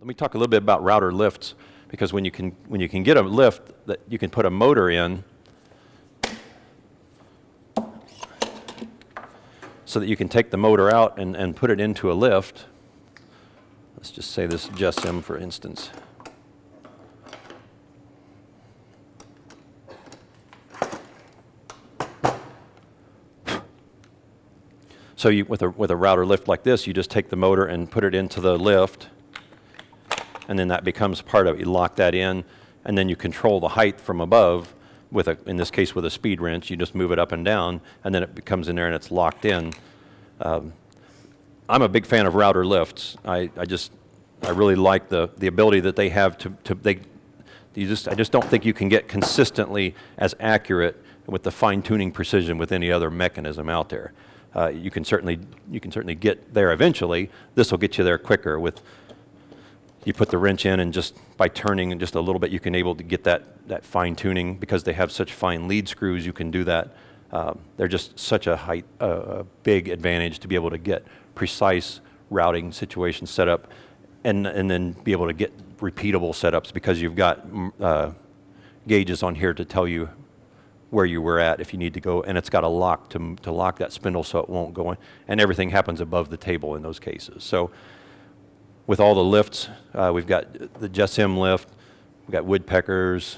Let me talk a little bit about router lifts, because when you can get a lift that you can put a motor in, so that you can take the motor out and put it into a lift. Let's just say this JSM, for instance. So with a router lift like this, you just take the motor and put it into the lift, and then that becomes part of it. You lock that in, and then you control the height from above with in this case with a speed wrench. You just move it up and down, and then it comes in there and it's locked in. I'm a big fan of router lifts. I really like the ability that they have I just don't think you can get consistently as accurate with the fine-tuning precision with any other mechanism out there. You can certainly get there eventually. This will get you there quicker. You put the wrench in, and just by turning just a little bit, you can able to get that fine-tuning. Because they have such fine lead screws, you can do that. They're just such a big advantage to be able to get precise routing situations set up, and then be able to get repeatable setups, because you've got gauges on here to tell you where you were at if you need to go, and it's got a lock to lock that spindle so it won't go in, and everything happens above the table in those cases. So with all the lifts, we've got the JSM lift, we've got woodpeckers,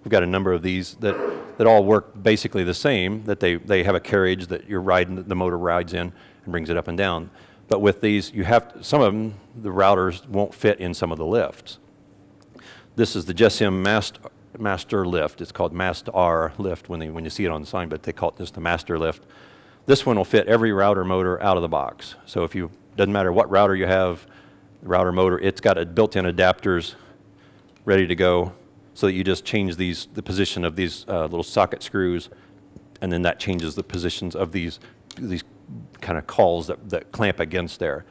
we've got a number of these that all work basically the same, that they have a carriage that the motor rides in and brings it up and down. But with these, some of them, the routers won't fit in some of the lifts. This is the JSM Master Lift. It's called Master Lift when you see it on the sign, but they call it just the Master Lift. This one will fit every router motor out of the box. So doesn't matter what router you have, the router motor, it's got built-in adapters ready to go, so that you just change the position of these little socket screws, and then that changes the positions of these kind of cawls that clamp against there,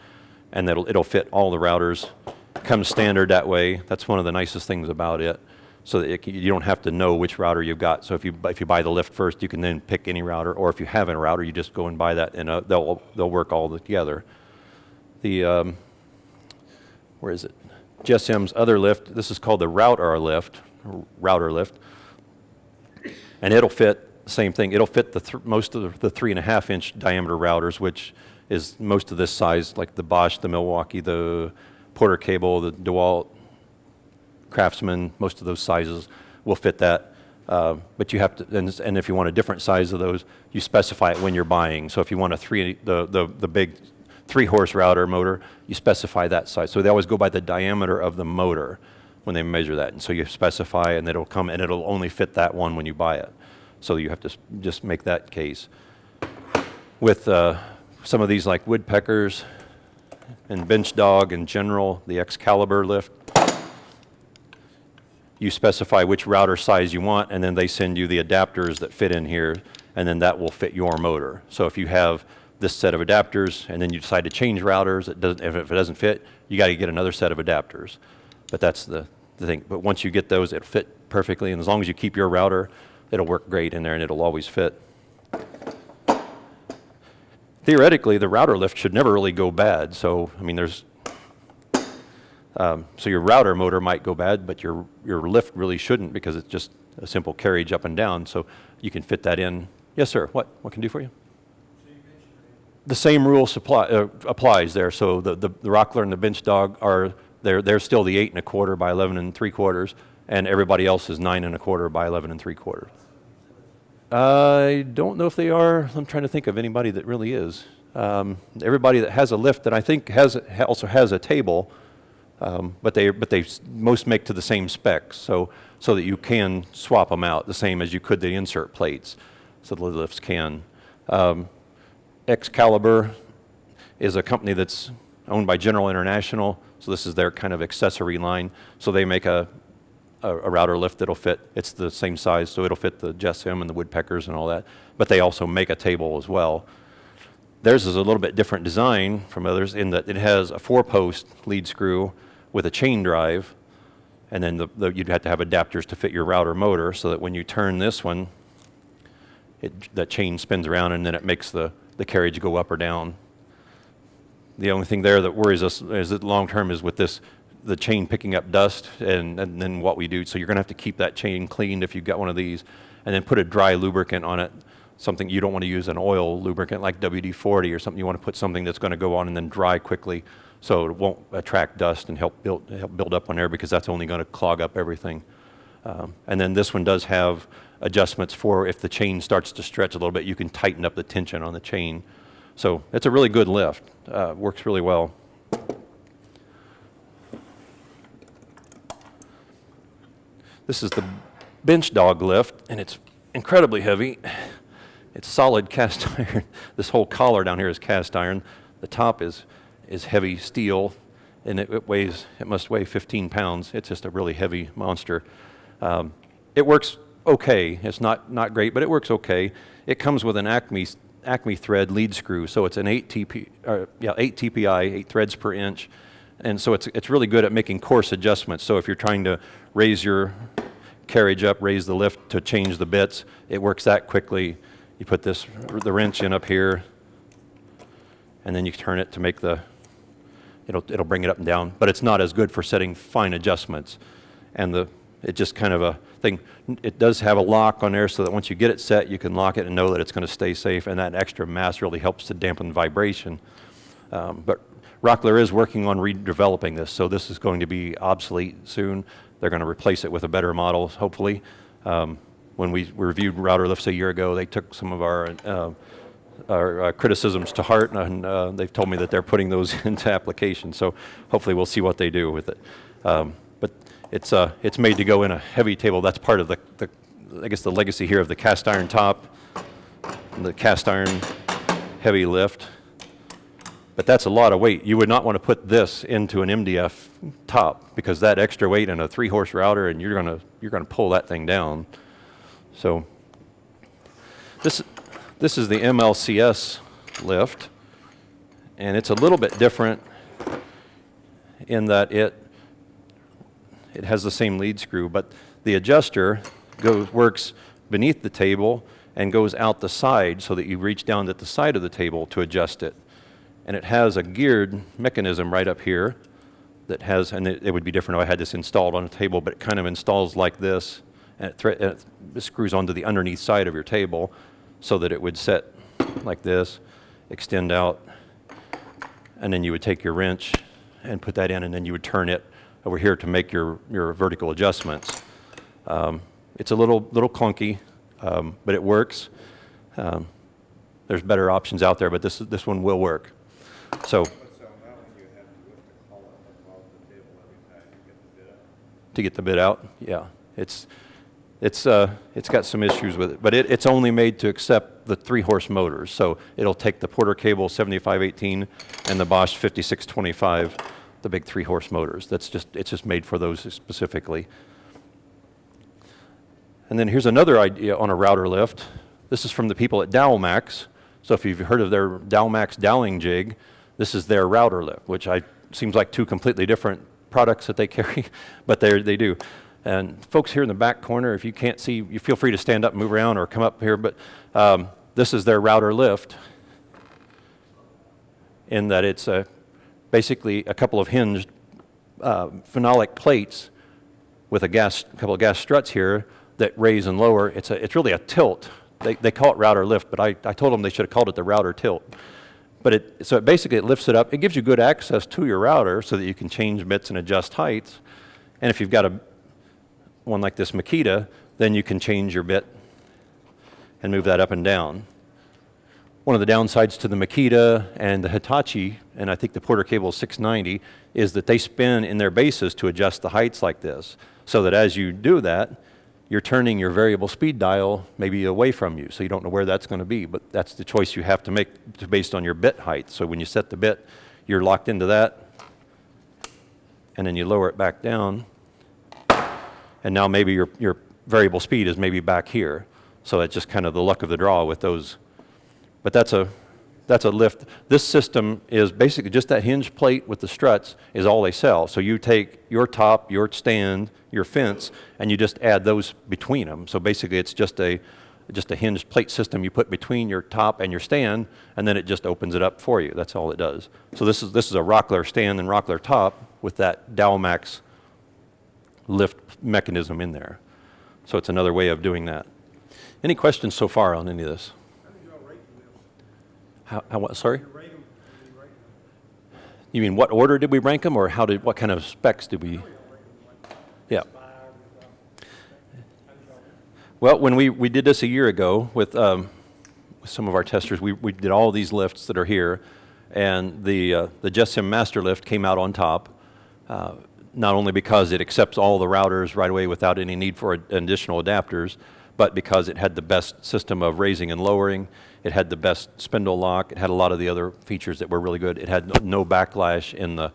and it'll fit all the routers. Comes standard that way. That's one of the nicest things about it, so that you don't have to know which router you've got. So if you buy the lift first, you can then pick any router, or if you have a router, you just go and buy that, and they'll work all together. The where is it? JSM's other lift. This is called the router lift, and it'll fit the same thing. It'll fit most of the 3.5-inch diameter routers, which is most of this size, like the Bosch, the Milwaukee, the Porter Cable, the DeWalt, Craftsman. Most of those sizes will fit that. But you have to, and if you want a different size of those, you specify it when you're buying. So if you want the big 3-horse router motor, you specify that size. So they always go by the diameter of the motor when they measure that. And so you specify, and it'll come, and it'll only fit that one when you buy it. So you have to just make that case. With some of these, like woodpeckers and bench dog in general, the Excalibur lift, you specify which router size you want, and then they send you the adapters that fit in here, and then that will fit your motor. So if you have this set of adapters, and then you decide to change routers, if it doesn't fit, you got to get another set of adapters. But that's the thing. But once you get those, it'll fit perfectly, and as long as you keep your router, it'll work great in there, and it'll always fit. Theoretically, the router lift should never really go bad. So, I mean, so your router motor might go bad, but your lift really shouldn't, because it's just a simple carriage up and down. So you can fit that in. Yes, sir. What can I do for you? The same rule applies there. So the Rockler and the bench dog they're still the 8 1/4 by 11 3/4, and everybody else is 9 1/4 by 11 3/4. I don't know if they are. I'm trying to think of anybody that really is. Everybody that has a lift that I think also has a table, but they most make to the same specs, so that you can swap them out the same as you could the insert plates, so the lifts can. Excalibur is a company that's owned by General International, so this is their kind of accessory line. So they make a router lift that'll fit. It's the same size, so it'll fit the JSM and the woodpeckers and all that. But they also make a table as well. Theirs is a little bit different design from others in that it has a 4-post lead screw with a chain drive, and then you'd have to have adapters to fit your router motor, so that when you turn this one, that chain spins around, and then it makes the carriage go up or down. The only thing there that worries us is that long term is with this the chain picking up dust and then what we do. So you're going to have to keep that chain cleaned if you've got one of these, and then put a dry lubricant on it. Something you don't want to use an oil lubricant like WD-40 or something. You want to put something that's going to go on and then dry quickly, so it won't attract dust and help build up on there, because that's only going to clog up everything. And then this one does have adjustments for if the chain starts to stretch a little bit, you can tighten up the tension on the chain. So it's a really good lift. Works really well. This is the bench dog lift, and it's incredibly heavy. It's solid cast iron. This whole collar down here is cast iron. The top is heavy steel, and it must weigh 15 pounds. It's just a really heavy monster. It works okay. It's not great, but it works okay. It comes with an Acme thread lead screw, so it's an 8 TPI, 8 threads per inch, and so it's really good at making coarse adjustments. So if you're trying to raise your carriage up, raise the lift to change the bits, it works that quickly. You put the wrench in up here, and then you turn it to make it'll bring it up and down, but it's not as good for setting fine adjustments. And it's just kind of a thing. It does have a lock on there so that once you get it set, you can lock it and know that it's going to stay safe, and that extra mass really helps to dampen vibration. But Rockler is working on redeveloping this, so this is going to be obsolete soon. They're going to replace it with a better model, hopefully. When we reviewed router lifts a year ago, they took some of our criticisms to heart, and they've told me that they're putting those into application. So hopefully we'll see what they do with it. But it's made to go in a heavy table. That's part of I guess the legacy here of the cast iron top, and the cast iron heavy lift. But that's a lot of weight. You would not want to put this into an MDF top, because that extra weight in a 3-horse router, and you're gonna pull that thing down. So this is the Mlcs Lift, and it's a little bit different in that it has the same lead screw, but the adjuster works beneath the table and goes out the side, so that you reach down at the side of the table to adjust it. And it has a geared mechanism right up here that has, and it would be different if I had this installed on a table, but it kind of installs like this, and it screws onto the underneath side of your table so that it would set like this, extend out, and then you would take your wrench and put that in, and then you would turn it over here to make your vertical adjustments. It's a little clunky, but it works. There's better options out there, but this one will work. So So on that one, you have to lift the collar above the table every time you get the bit out. to get the bit out, yeah, it's got some issues with it, but it's only made to accept the 3-horse motors. So it'll take the Porter Cable 7518 and the Bosch 5625, the big 3-horse motors. It's just made for those specifically. And then here's another idea on a router lift. This is from the people at Dowelmax. So if you've heard of their Dowelmax doweling jig, this is their router lift, which seems like two completely different products that they carry, but they do. And folks here in the back corner, if you can't see, you feel free to stand up and move around or come up here, but this is their router lift, in that it's basically a couple of hinged phenolic plates with a couple of gas struts here that raise and lower. It's really a tilt. They call it router lift, but I told them they should have called it the router tilt. But so basically it lifts it up. It gives you good access to your router so that you can change bits and adjust heights. And if you've got one like this Makita, then you can change your bit and move that up and down. One of the downsides to the Makita and the Hitachi, and I think the Porter Cable 690, is that they spin in their bases to adjust the heights like this, so that as you do that, you're turning your variable speed dial maybe away from you, so you don't know where that's going to be, but that's the choice you have to make based on your bit height. So when you set the bit, you're locked into that, and then you lower it back down, and now maybe your variable speed is maybe back here. So it's just kind of the luck of the draw with those. But that's a lift. This system is basically just that hinge plate with the struts is all they sell. So you take your top, your stand, your fence, and you just add those between them. So basically it's just a hinged plate system you put between your top and your stand, and then it just opens it up for you. That's all it does. So this is a Rockler stand and Rockler top. with that Dowelmax lift mechanism in there. So it's another way of doing that. Any questions so far on any of this? How did y'all rate the lifts? How what, sorry? You rate them, how do you rate them? You mean what order did we rank them, or what kind of specs did we? How do y'all rate them, like Yeah. 5 or how did y'all rate Well, when we did this a year ago with some of our testers, we did all these lifts that are here, and the JetSim Master Lift came out on top, not only because it accepts all the routers right away without any need for additional adapters, but because it had the best system of raising and lowering. It had the best spindle lock. It had a lot of the other features that were really good. It had no backlash in the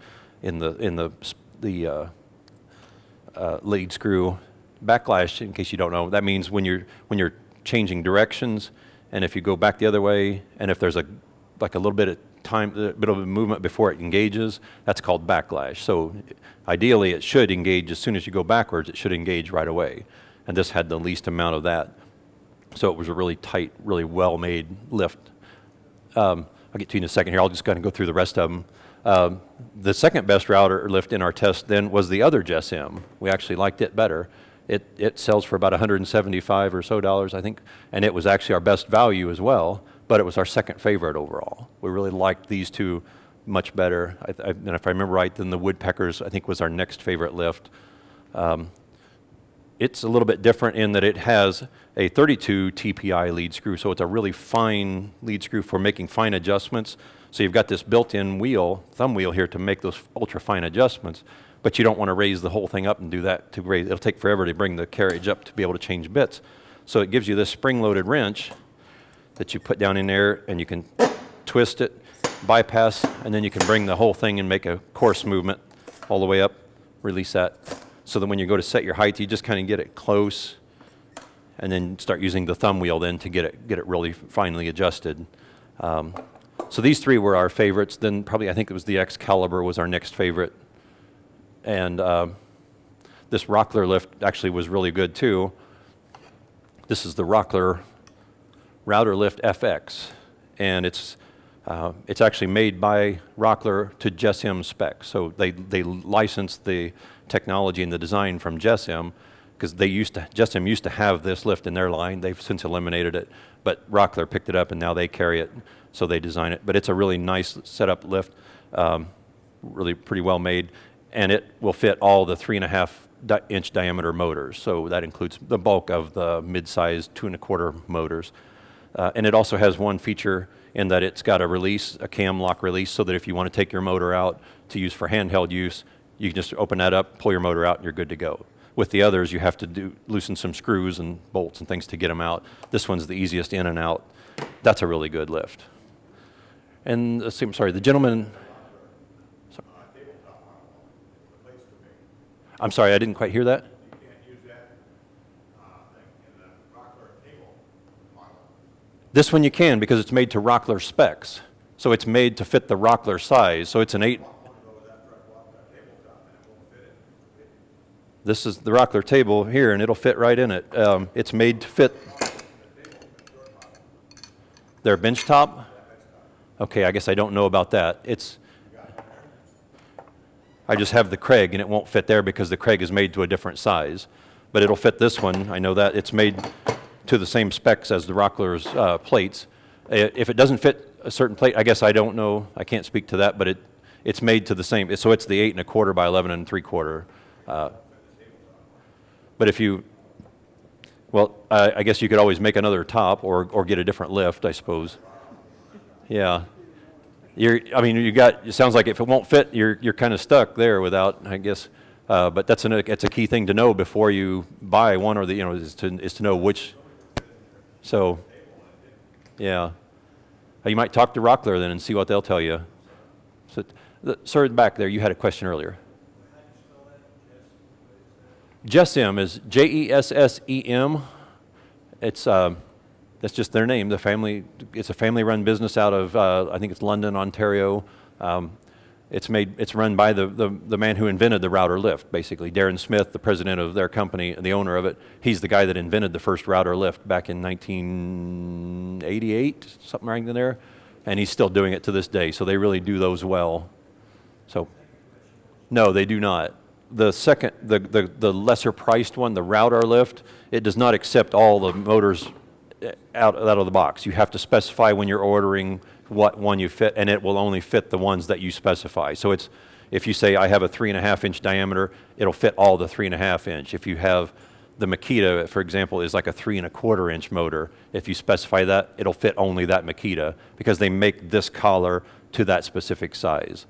lead screw. Backlash, in case you don't know, that means when you're changing directions, and if you go back the other way, and if there's a little bit of time, a bit of a movement before it engages, that's called backlash. So ideally, it should engage as soon as you go backwards. It should engage right away, and this had the least amount of that. So it was a really tight, really well-made lift. I'll get to you in a second here. I'll just kind of go through the rest of them. The second best router lift in our test then was the other JetSim. We actually liked it better. It sells for about $175 or so, I think, and it was actually our best value as well, but it was our second favorite overall. We really liked these two much better. And if I remember right, then the Woodpeckers, I think, was our next favorite lift. It's a little bit different in that it has a 32 TPI lead screw, so it's a really fine lead screw for making fine adjustments. So you've got this built-in wheel, thumb wheel here to make those ultra-fine adjustments, but you don't want to raise the whole thing up and do that to raise. It'll take forever to bring the carriage up to be able to change bits. So it gives you this spring-loaded wrench that you put down in there, and you can twist it, bypass, and then you can bring the whole thing and make a coarse movement all the way up, release that. So that when you go to set your height, you just kind of get it close, and then start using the thumb wheel then to get it really finely adjusted. So these three were our favorites. Then probably I think it was the Excalibur was our next favorite. And this Rockler lift actually was really good too. This is the Rockler Router Lift FX, and it's actually made by Rockler to JetSim specs. So they licensed the technology and the design from JetSim, because JetSim used to have this lift in their line. They've since eliminated it, but Rockler picked it up and now they carry it, so they design it. But it's a really nice setup lift, really pretty well made, and it will fit all the 3.5-inch diameter motors. So that includes the bulk of the mid-sized 2.25 motors. And it also has one feature in that it's got a cam lock release, so that if you want to take your motor out to use for handheld use, you can just open that up, pull your motor out, and you're good to go. With the others, you have to loosen some screws and bolts and things to get them out. This one's the easiest in and out. That's a really good lift. And let's see, I'm sorry, the gentleman. I'm sorry, I didn't quite hear that. You can't use that thing in the Rockler table model. This one you can, because it's made to Rockler specs. So it's made to fit the Rockler size. So it's an 8. This is the Rockler table here, and it'll fit right in it. It's made to fit their bench top. Okay, I guess I don't know about that. I just have the Craig, and it won't fit there because the Craig is made to a different size. But it'll fit this one. I know that. It's made to the same specs as the Rockler's plates. If it doesn't fit a certain plate, I guess I don't know. I can't speak to that, but it's made to the same. So it's the 8.25 by 11 3/4. But I guess you could always make another top or get a different lift, I suppose. Yeah. It sounds like if it won't fit, you're kind of stuck there without, I guess. But it's a key thing to know before you buy one, or is to know which. So, yeah. You might talk to Rockler then and see what they'll tell you. So, sir, back there, you had a question earlier. JetSim is JESSEM. That's just their name. It's a family-run business out of I think it's London, Ontario. It's run by the man who invented the router lift, basically. Darren Smith, the president of their company, the owner of it. He's the guy that invented the first router lift back in 1988, something right in there, and he's still doing it to this day. So they really do those well. So, No, they do not. The second, the lesser priced one, the Router Lift, it does not accept all the motors out of the box. You have to specify when you're ordering what one you fit, and it will only fit the ones that you specify. So it's, if you say I have a 3.5 inch diameter, it'll fit all the 3.5 inch. If you have the Makita, for example, is like a 3.25 inch motor. If you specify that, it'll fit only that Makita because they make this collar to that specific size.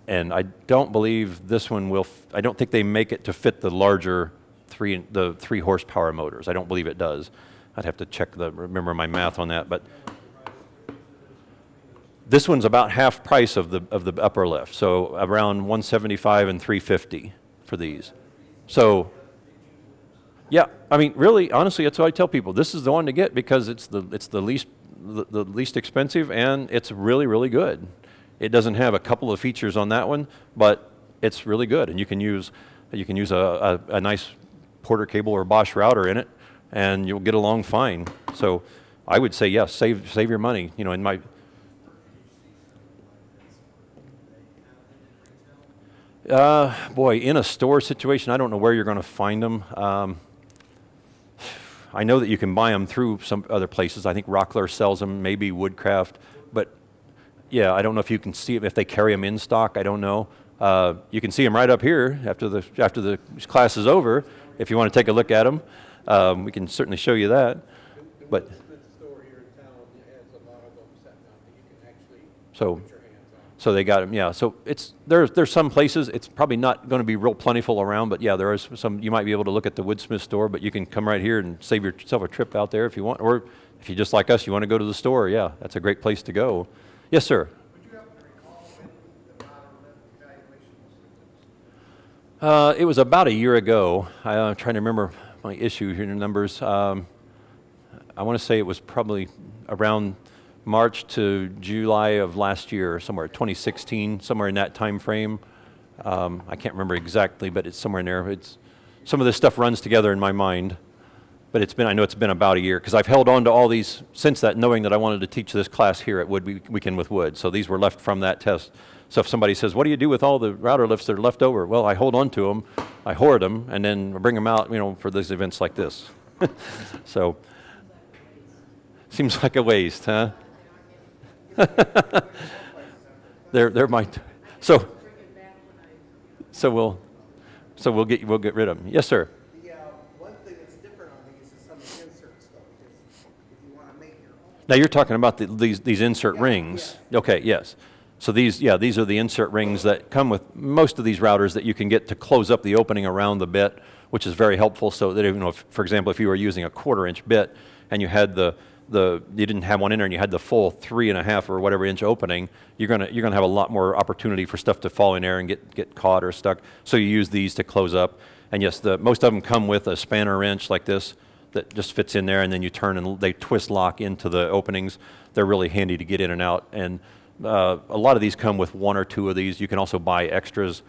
And I don't believe this one will, I don't think they make it to fit the larger 3 horsepower motors. I don't believe it does. I'd have to check remember my math on that, but this one's about half price of the upper lift, so around 175 and 350 for these. So, yeah, I mean, really, honestly, that's what I tell people. This is the one to get because it's the least expensive, and it's really, really good. It doesn't have a couple of features on that one, but it's really good, and you can use a nice Porter cable or Bosch router in it, and you'll get along fine. So, I would say yes, save your money. You know, in my boy, in a store situation, I don't know where you're going to find them. I know that you can buy them through some other places. I think Rockler sells them, maybe Woodcraft, but yeah, I don't know if you can see them, if they carry them in stock. I don't know. You can see them right up here after the class is over. If you want to take a look at them, we can certainly show you that. But The store here in town has a lot of them set out that you can actually so. put your hands on. So they got them, yeah. So there's some places, it's probably not going to be real plentiful around, but yeah, there is some, you might be able to look at the Woodsmith store, but you can come right here and save yourself a trip out there if you want. Or if you just like us, you want to go to the store, yeah, that's a great place to go. Yes, sir. Would you happen to recall when the Router Lift evaluation was? It was about a year ago. I'm trying to remember my issue here in the numbers. I want to say it was probably around March to July of last year, somewhere 2016, somewhere in that time frame. I can't remember exactly, but it's somewhere in there. Some of this stuff runs together in my mind, but I know it's been about a year because I've held on to all these since that, knowing that I wanted to teach this class here at Weekend with Wood. So these were left from that test. So if somebody says, "What do you do with all the router lifts that are left over?" Well, I hold on to them, I hoard them, and then bring them out, for these events like this. So seems like a waste, huh? They're my so we'll get rid of them. Yes, sir. The one thing that's different on these is some of the inserts, though, because if you want to make your own. Now you're talking about these insert rings. Yeah. Okay, yes. So these are the insert rings that come with most of these routers that you can get to close up the opening around the bit, which is very helpful. So that if, for example, if you were using a 1/4 inch bit and you had you didn't have one in there and you had the full 3.5 or whatever inch opening, you're gonna have a lot more opportunity for stuff to fall in there and get caught or stuck. So you use these to close up. And yes, most of them come with a spanner wrench like this that just fits in there, and then you turn and they twist lock into the openings. They're really handy to get in and out. And a lot of these come with 1 or 2 of these. You can also buy extras.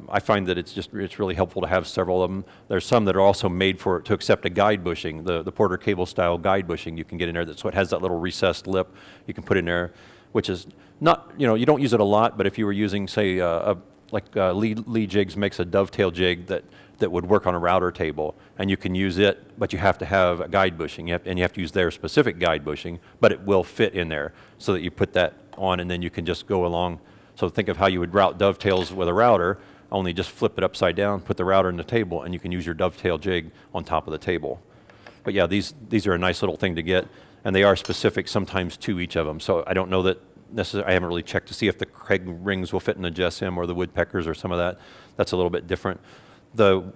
I find that it's really helpful to have several of them. There's some that are also made to accept a guide bushing, the Porter cable style guide bushing you can get in there. So it has that little recessed lip you can put in there, which is not, you don't use it a lot, but if you were using, say, Lee Jigs makes a dovetail jig that would work on a router table, and you can use it, but you have to have a guide bushing, and you have to use their specific guide bushing, but it will fit in there so that you put that on, and then you can just go along. So think of how you would route dovetails with a router, only just flip it upside down, put the router in the table, and you can use your dovetail jig on top of the table. But yeah, these are a nice little thing to get, and they are specific sometimes to each of them. So I don't know that necessarily, I haven't really checked to see if the Craig rings will fit in the JSM or the Woodpeckers or some of that. That's a little bit different. The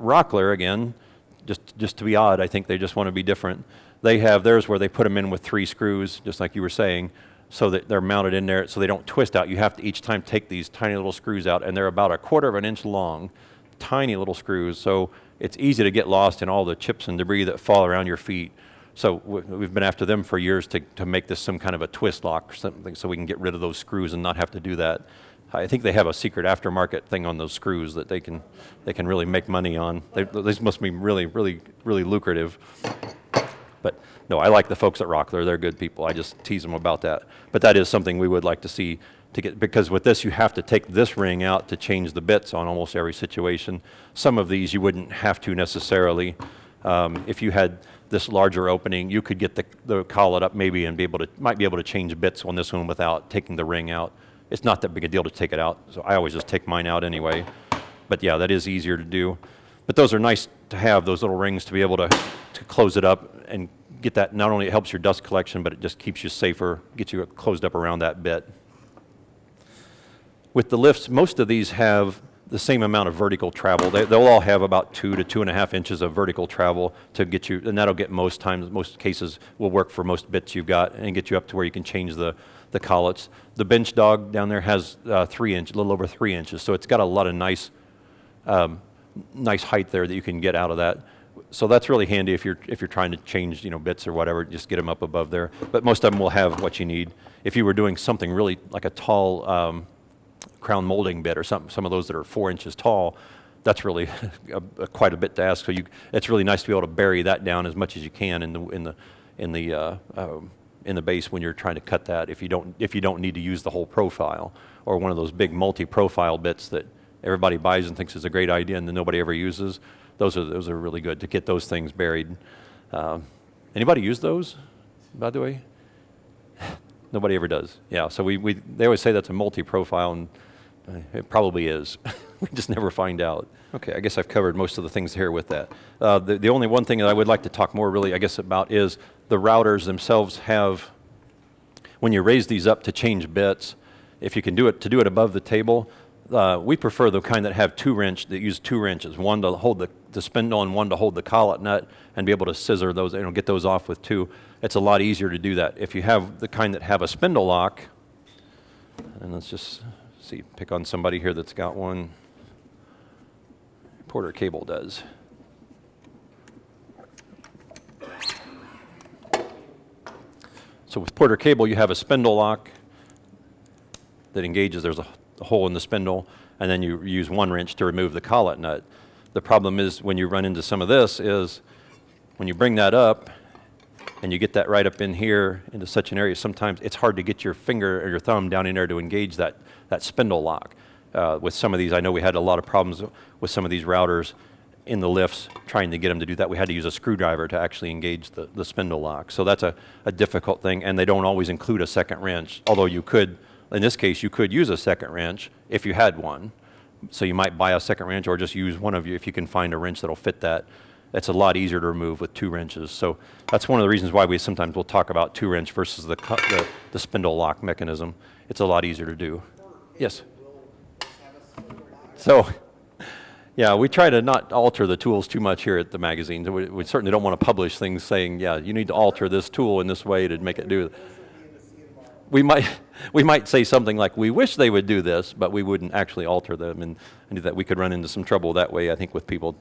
Rockler, again, just to be odd, I think they just want to be different. They have theirs where they put them in with 3 screws, just like you were saying, so that they're mounted in there so they don't twist out. You have to each time take these tiny little screws out, and they're about 1/4 inch long, tiny little screws, so it's easy to get lost in all the chips and debris that fall around your feet. So we've been after them for years to make this some kind of a twist lock or something so we can get rid of those screws and not have to do that. I think they have a secret aftermarket thing on those screws that they can really make money on. These must be really, really, really lucrative. But no, I like the folks at Rockler. They're good people. I just tease them about that. But that is something we would like to see because with this you have to take this ring out to change the bits on almost every situation. Some of these you wouldn't have to necessarily. If you had this larger opening, you could get the collet up maybe and might be able to change bits on this one without taking the ring out. It's not that big a deal to take it out, so I always just take mine out anyway. But yeah, that is easier to do. But those are nice to have, those little rings, to be able to close it up and get that. Not only it helps your dust collection, but it just keeps you safer, gets you closed up around that bit. With the lifts, most of these have the same amount of vertical travel. They'll all have about 2 to 2.5 inches of vertical travel to get you, and that'll get most cases will work for most bits you've got and get you up to where you can change the collets. The bench dog down there has 3 inches, a little over 3 inches, so it's got a lot of nice height there that you can get out of that. So that's really handy if you're trying to change bits or whatever, just get them up above there. But most of them will have what you need. If you were doing something really like a tall crown molding bit or some of those that are 4 inches tall, that's really quite a bit to ask. So it's really nice to be able to bury that down as much as you can in the base when you're trying to cut that. If you don't need to use the whole profile, or one of those big multi-profile bits that everybody buys and thinks is a great idea and then nobody ever uses, those are really good to get those things buried. Anybody use those, by the way? Nobody ever does. Yeah, so they always say that's a multi-profile, and it probably is. We just never find out. Okay, I guess I've covered most of the things here with that. The only one thing that I would like to talk more really, I guess, about is the routers themselves have, when you raise these up to change bits, if you can do it above the table, we prefer the kind that have that use 2 wrenches, one to hold the spindle and one to hold the collet nut, and be able to scissor those, get those off with 2. It's a lot easier to do that. If you have the kind that have a spindle lock, and let's just see, pick on somebody here that's got one. Porter Cable does. So with Porter Cable, you have a spindle lock that engages. There's a hole in the spindle, and then you use 1 wrench to remove the collet nut. The problem is when you run into some of this is when you bring that up and you get that right up in here into such an area, sometimes it's hard to get your finger or your thumb down in there to engage that spindle lock. With some of these, I know we had a lot of problems with some of these routers in the lifts trying to get them to do that. We had to use a screwdriver to actually engage the spindle lock. So that's a difficult thing, and they don't always include a second wrench, although you could, in this case, you could use a second wrench if you had one. So you might buy a second wrench or just use one of you if you can find a wrench that'll fit that. It's a lot easier to remove with 2 wrenches. So that's one of the reasons why we sometimes will talk about 2 wrench versus the spindle lock mechanism. It's a lot easier to do. Yes? So, yeah, we try to not alter the tools too much here at the magazine. We certainly don't want to publish things saying, yeah, you need to alter this tool in this way to make it do it. We might say something like, we wish they would do this, but we wouldn't actually alter them, and that we could run into some trouble that way, I think, with people.